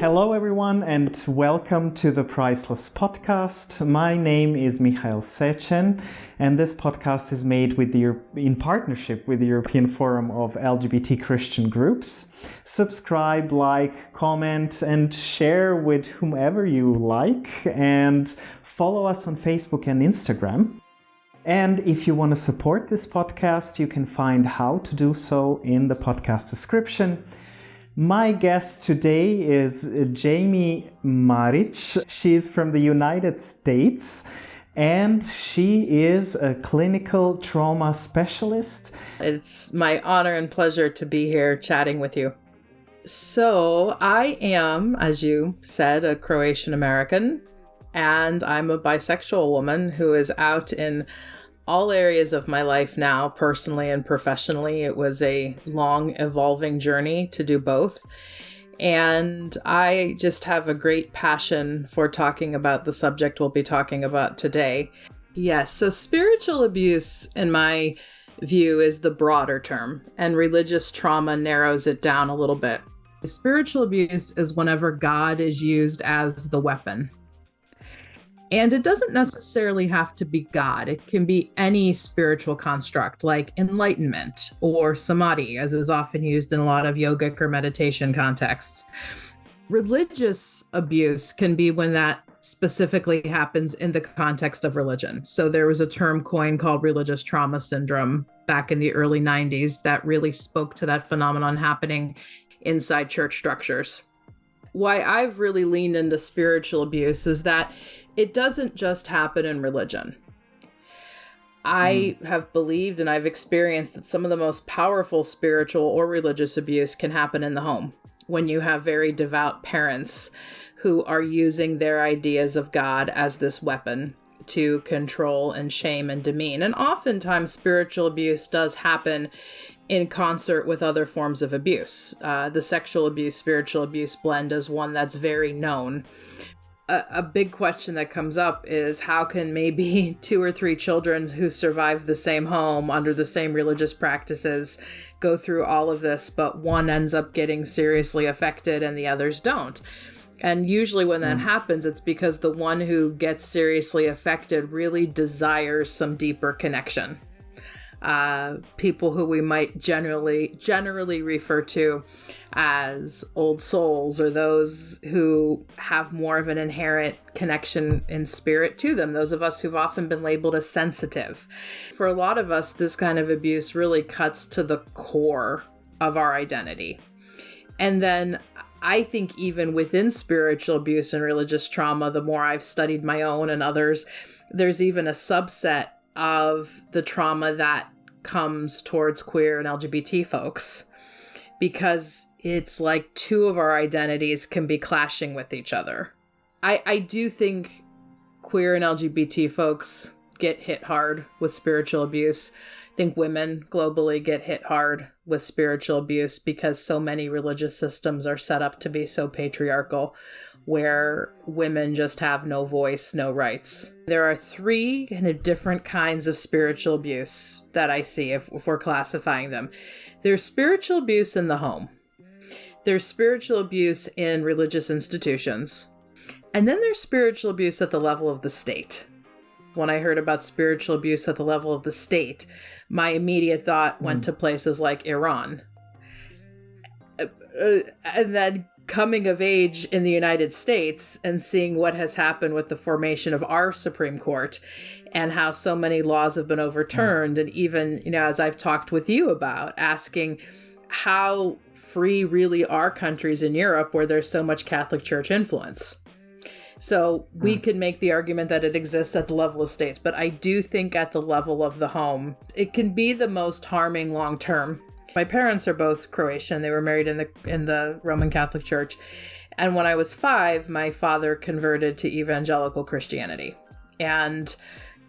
Hello everyone and welcome to the Priceless Podcast. My name is Michael Sechen and this podcast is made in partnership with the European Forum of LGBT Christian Groups. Subscribe, like, comment and share with whomever you like, and follow us on Facebook and Instagram. And if you want to support this podcast, you can find how to do so in the podcast description. My guest today is Jamie Marich. She's from the United States and she is a clinical trauma specialist. It's my honor and pleasure to be here chatting with you. So I am, as you said, a Croatian American, and I'm a bisexual woman who is out in all areas of my life now, personally and professionally. It was a long, evolving journey to do both. And I just have a great passion for talking about the subject we'll be talking about today. Yes, so spiritual abuse, in my view, is the broader term, and religious trauma narrows it down a little bit. Spiritual abuse is whenever God is used as the weapon. And it doesn't necessarily have to be God. It can be any spiritual construct like enlightenment or samadhi, as is often used in a lot of yogic or meditation contexts. Religious abuse can be when that specifically happens in the context of religion. So there was a term coined called religious trauma syndrome back in the early 90s that really spoke to that phenomenon happening inside church structures. Why I've really leaned into spiritual abuse is that it doesn't just happen in religion. I have believed and I've experienced that some of the most powerful spiritual or religious abuse can happen in the home when you have very devout parents who are using their ideas of God as this weapon to control and shame and demean. And oftentimes spiritual abuse does happen in concert with other forms of abuse. The sexual abuse, spiritual abuse blend is one that's very known. A big question that comes up is how can maybe 2 or 3 children who survive the same home under the same religious practices go through all of this, but one ends up getting seriously affected and the others don't? And usually when that happens, it's because the one who gets seriously affected really desires some deeper connection. People who we might generally refer to as old souls, or those who have more of an inherent connection in spirit to them, those of us who've often been labeled as sensitive. For a lot of us, this kind of abuse really cuts to the core of our identity. And then I think even within spiritual abuse and religious trauma, the more I've studied my own and others, there's even a subset of the trauma that comes towards queer and LGBT folks, because it's like 2 of our identities can be clashing with each other. I do think queer and LGBT folks get hit hard with spiritual abuse. I think women globally get hit hard with spiritual abuse because so many religious systems are set up to be so patriarchal, where women just have no voice, no rights. There are 3 kind of different kinds of spiritual abuse that I see if we're classifying them. There's spiritual abuse in the home. There's spiritual abuse in religious institutions. And then there's spiritual abuse at the level of the state. When I heard about spiritual abuse at the level of the state, my immediate thought went to places like Iran. And then coming of age in the United States and seeing what has happened with the formation of our Supreme Court and how so many laws have been overturned. And even, as I've talked with you about, asking how free really are countries in Europe where there's so much Catholic Church influence. So we could make the argument that it exists at the level of states, but I do think at the level of the home, it can be the most harming long term. My parents are both Croatian. They were married in the Roman Catholic Church. And when I was 5, my father converted to evangelical Christianity. And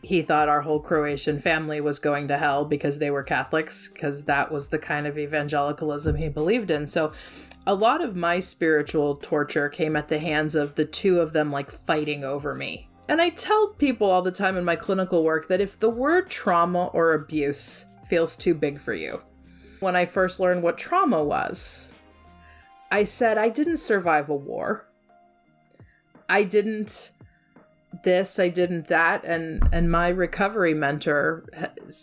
he thought our whole Croatian family was going to hell because they were Catholics, because that was the kind of evangelicalism he believed in. So a lot of my spiritual torture came at the hands of the 2 of them fighting over me. And I tell people all the time in my clinical work that if the word trauma or abuse feels too big for you, when I first learned what trauma was, I said, I didn't survive a war. I didn't this, I didn't that. And my recovery mentor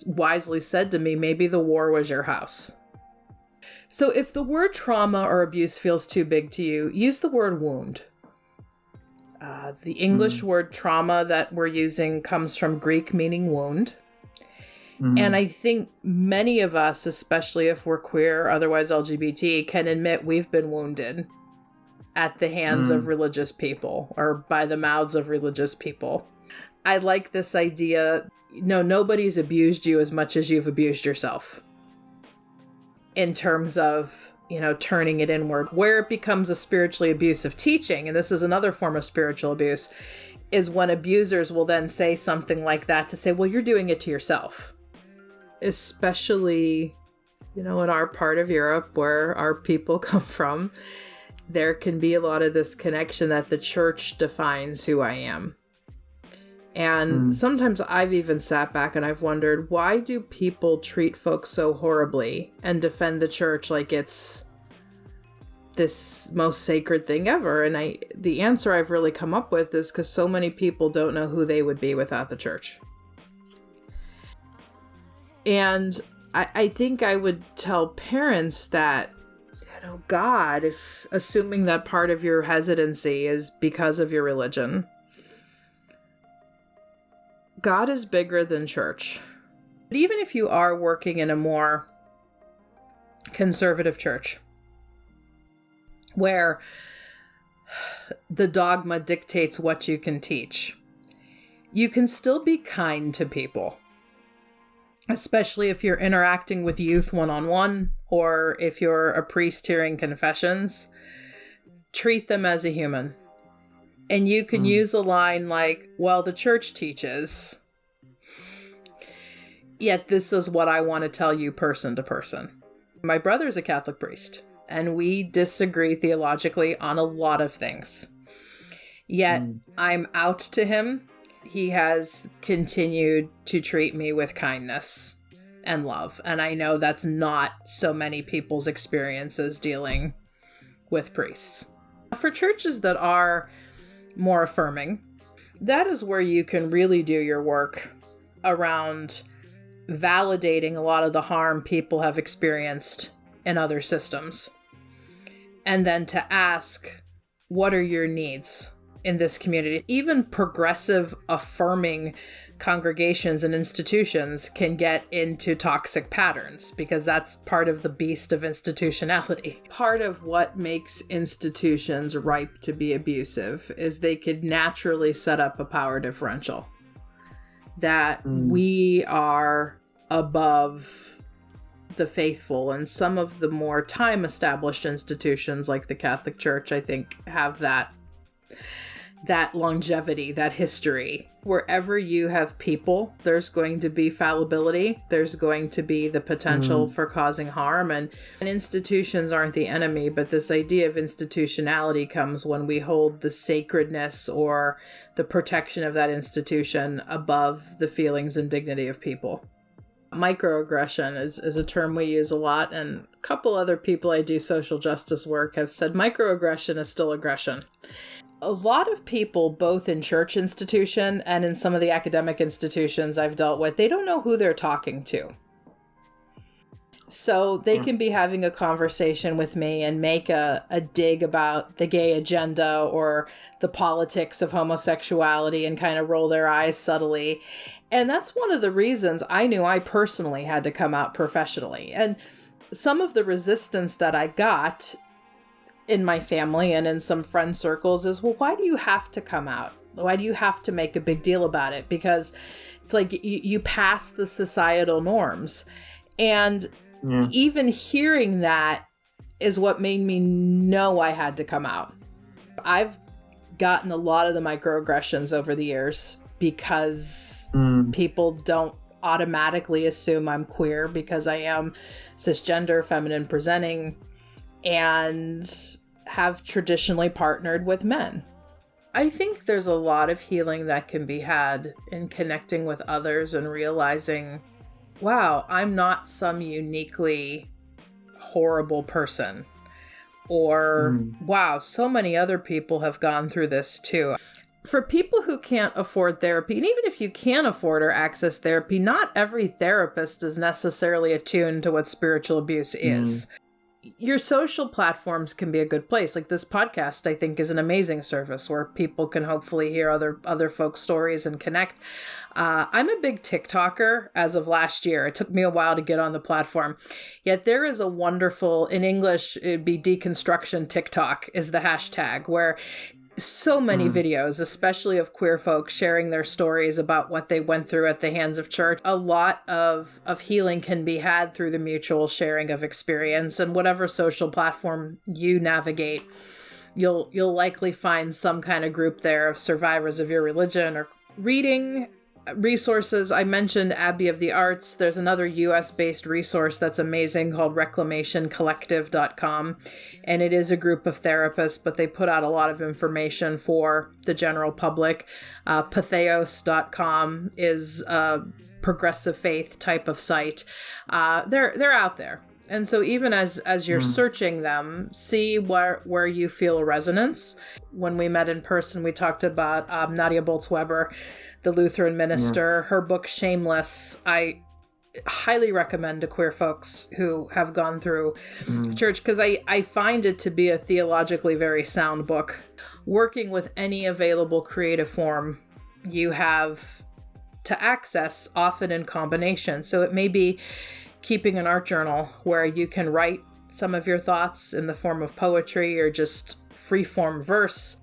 wisely said to me, maybe the war was your house. So if the word trauma or abuse feels too big to you, use the word wound. The English word trauma that we're using comes from Greek meaning wound. And I think many of us, especially if we're queer, otherwise LGBT, can admit we've been wounded at the hands of religious people or by the mouths of religious people. I like this idea, nobody's abused you as much as you've abused yourself. In terms of, turning it inward. Where it becomes a spiritually abusive teaching, and this is another form of spiritual abuse, is when abusers will then say something like that to say, well, you're doing it to yourself. Especially, in our part of Europe where our people come from, there can be a lot of this connection that the church defines who I am. And sometimes I've even sat back and I've wondered, why do people treat folks so horribly and defend the church like it's this most sacred thing ever? And the answer I've really come up with is because so many people don't know who they would be without the church. And I think I would tell parents that, God, if assuming that part of your hesitancy is because of your religion, God is bigger than church. But even if you are working in a more conservative church, where the dogma dictates what you can teach, you can still be kind to people. Especially if you're interacting with youth one-on-one, or if you're a priest hearing confessions, treat them as a human. And you can use a line like, well, the church teaches, yet this is what I want to tell you person to person. My brother's a Catholic priest, and we disagree theologically on a lot of things. Yet I'm out to him. He has continued to treat me with kindness and love. And I know that's not so many people's experiences dealing with priests. For churches that are more affirming, that is where you can really do your work around validating a lot of the harm people have experienced in other systems. And then to ask, what are your needs in this community? Even progressive, affirming congregations and institutions can get into toxic patterns because that's part of the beast of institutionality. Part of what makes institutions ripe to be abusive is they could naturally set up a power differential. That we are above the faithful, and some of the more time-established institutions like the Catholic Church, I think, have that longevity, that history. Wherever you have people, there's going to be fallibility. There's going to be the potential for causing harm. And institutions aren't the enemy, but this idea of institutionality comes when we hold the sacredness or the protection of that institution above the feelings and dignity of people. Microaggression is a term we use a lot, and a couple other people I do social justice work have said microaggression is still aggression. A lot of people, both in church institution and in some of the academic institutions I've dealt with, they don't know who they're talking to. So they can be having a conversation with me and make a dig about the gay agenda or the politics of homosexuality and kind of roll their eyes subtly. And that's one of the reasons I knew I personally had to come out professionally. And some of the resistance that I got in my family and in some friend circles is, well, why do you have to come out? Why do you have to make a big deal about it? Because it's like you pass the societal norms. And even hearing that is what made me know I had to come out. I've gotten a lot of the microaggressions over the years because people don't automatically assume I'm queer because I am cisgender, feminine presenting, and have traditionally partnered with men. I think there's a lot of healing that can be had in connecting with others and realizing, wow, I'm not some uniquely horrible person, or wow, so many other people have gone through this too. For people who can't afford therapy, and even if you can afford or access therapy, not every therapist is necessarily attuned to what spiritual abuse is. Your social platforms can be a good place. Like this podcast, I think, is an amazing service where people can hopefully hear other folks' stories and connect. I'm a big TikToker as of last year. It took me a while to get on the platform. Yet there is a wonderful, in English, it'd be deconstruction TikTok is the hashtag, where so many videos, especially of queer folks sharing their stories about what they went through at the hands of church. A lot of healing can be had through the mutual sharing of experience, and whatever social platform you navigate, you'll likely find some kind of group there of survivors of your religion. Or reading resources, I mentioned Abbey of the Arts. There's another US-based resource that's amazing called reclamationcollective.com, and it is a group of therapists, but they put out a lot of information for the general public. Patheos.com is a progressive faith type of site. They're out there. And so even as you're searching them, see where you feel a resonance. When we met in person, we talked about Nadia Bolz-Weber, the Lutheran minister. Her book, Shameless, I highly recommend to queer folks who have gone through church, because I find it to be a theologically very sound book. Working with any available creative form you have to access, often in combination. So it may be keeping an art journal where you can write some of your thoughts in the form of poetry or just free-form verse.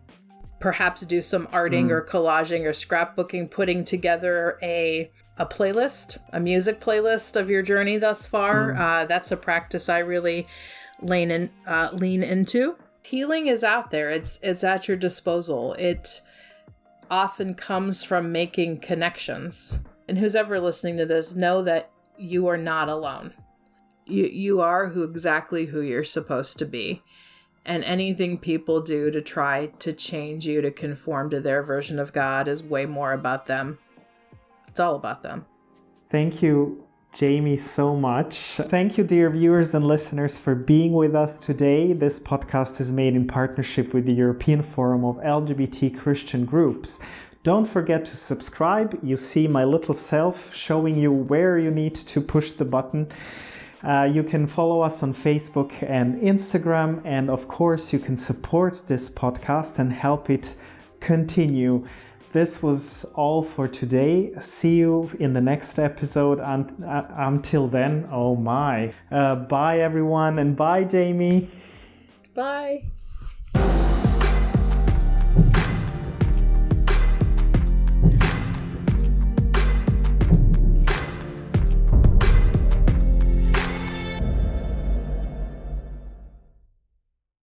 Perhaps do some arting or collaging or scrapbooking, putting together a playlist, a music playlist of your journey thus far. That's a practice I really lean into. Healing is out there. It's at your disposal. It often comes from making connections. And who's ever listening to this, know that you are not alone. You are exactly who you're supposed to be. And anything people do to try to change you to conform to their version of God is way more about them. It's all about them. Thank you, Jamie, so much. Thank you, dear viewers and listeners, for being with us today. This podcast is made in partnership with the European Forum of LGBT Christian Groups. Don't forget to subscribe. You see my little self showing you where you need to push the button. You can follow us on Facebook and Instagram. And of course, you can support this podcast and help it continue. This was all for today. See you in the next episode. Until then, oh my. Bye, everyone. And bye, Jamie. Bye.